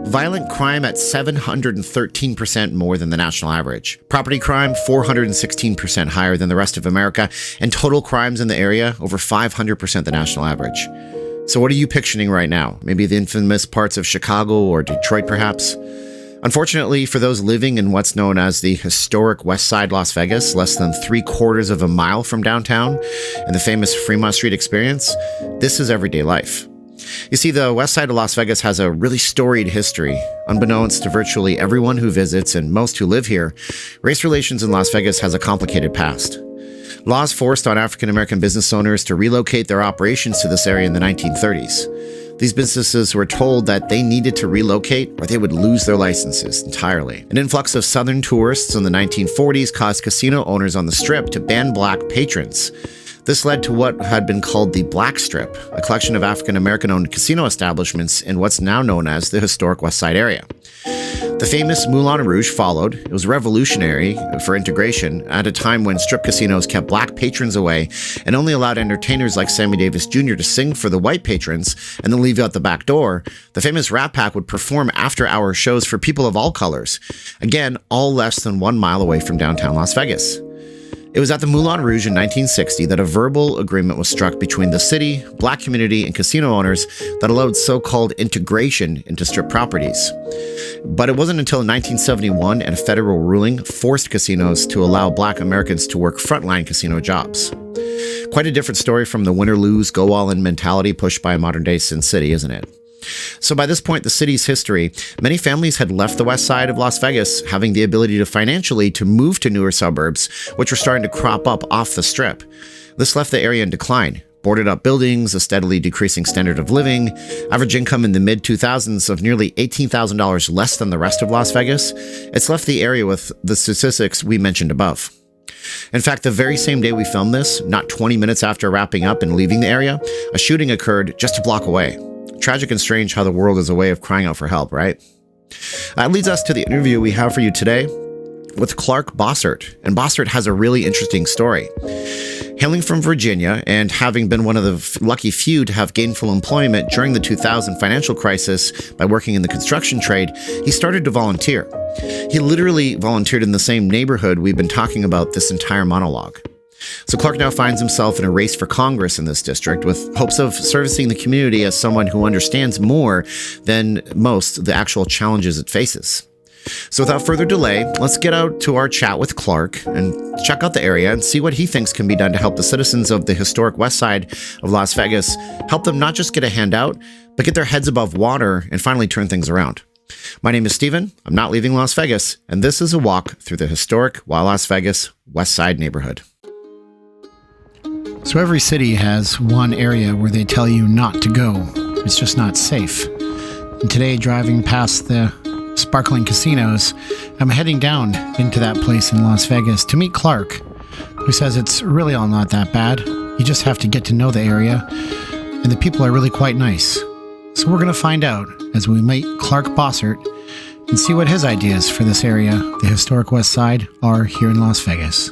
Violent crime at 713% more than the national average. Property crime 416% higher than the rest of America, and total crimes in the area over 500% the national average. So what are you picturing right now? Maybe the infamous parts of Chicago or Detroit, perhaps? Unfortunately, for those living in what's known as the historic Westside Las Vegas, less than 3/4 of a mile from downtown, and the famous Fremont Street experience, this is everyday life. You see, the west side of Las Vegas has a really storied history. Unbeknownst to virtually everyone who visits and most who live here, race relations in Las Vegas has a complicated past. Laws forced on African American business owners to relocate their operations to this area in the 1930s. These businesses were told that they needed to relocate or they would lose their licenses entirely. An influx of Southern tourists in the 1940s caused casino owners on the Strip to ban black patrons. This led to what had been called the Black Strip, a collection of African American-owned casino establishments in what's now known as the historic West Side area. The famous Moulin Rouge followed. It was revolutionary for integration at a time when strip casinos kept black patrons away and only allowed entertainers like Sammy Davis Jr. to sing for the white patrons and then leave you out the back door. The famous Rat Pack would perform after-hour shows for people of all colors. Again, all less than 1 mile away from downtown Las Vegas. It was at the Moulin Rouge in 1960 that a verbal agreement was struck between the city, black community, and casino owners that allowed so-called integration into strip properties. But it wasn't until 1971 and a federal ruling forced casinos to allow black Americans to work frontline casino jobs. Quite a different story from the win or lose, go all in mentality pushed by modern-day Sin City, isn't it? So by this point, the city's history, many families had left the west side of Las Vegas, having the ability to financially to move to newer suburbs, which were starting to crop up off the Strip. This left the area in decline. Boarded up buildings, a steadily decreasing standard of living, average income in the mid-2000s of nearly $18,000 less than the rest of Las Vegas. It's left the area with the statistics we mentioned above. In fact, the very same day we filmed this, not 20 minutes after wrapping up and leaving the area, a shooting occurred just a block away. Tragic and strange how the world is a way of crying out for help, right? That leads us to the interview we have for you today with Clark Bossert. And Bossert has a really interesting story. Hailing from Virginia and having been one of the lucky few to have gainful employment during the 2000 financial crisis by working in the construction trade, he started to volunteer. He literally volunteered in the same neighborhood we've been talking about this entire monologue. So Clark now finds himself in a race for Congress in this district with hopes of servicing the community as someone who understands more than most the actual challenges it faces. So without further delay, let's get out to our chat with Clark and check out the area and see what he thinks can be done to help the citizens of the historic west side of Las Vegas, help them not just get a handout, but get their heads above water and finally turn things around. My name is Steven, I'm not leaving Las Vegas, and this is a walk through the historic Las Vegas West Side neighborhood. So every city has one area where they tell you not to go. It's just not safe. And today, driving past the sparkling casinos, I'm heading down into that place in Las Vegas to meet Clark, who says it's really all not that bad. You just have to get to know the area, and the people are really quite nice. So we're going to find out as we meet Clark Bossert and see what his ideas for this area, the historic West Side, are here in Las Vegas.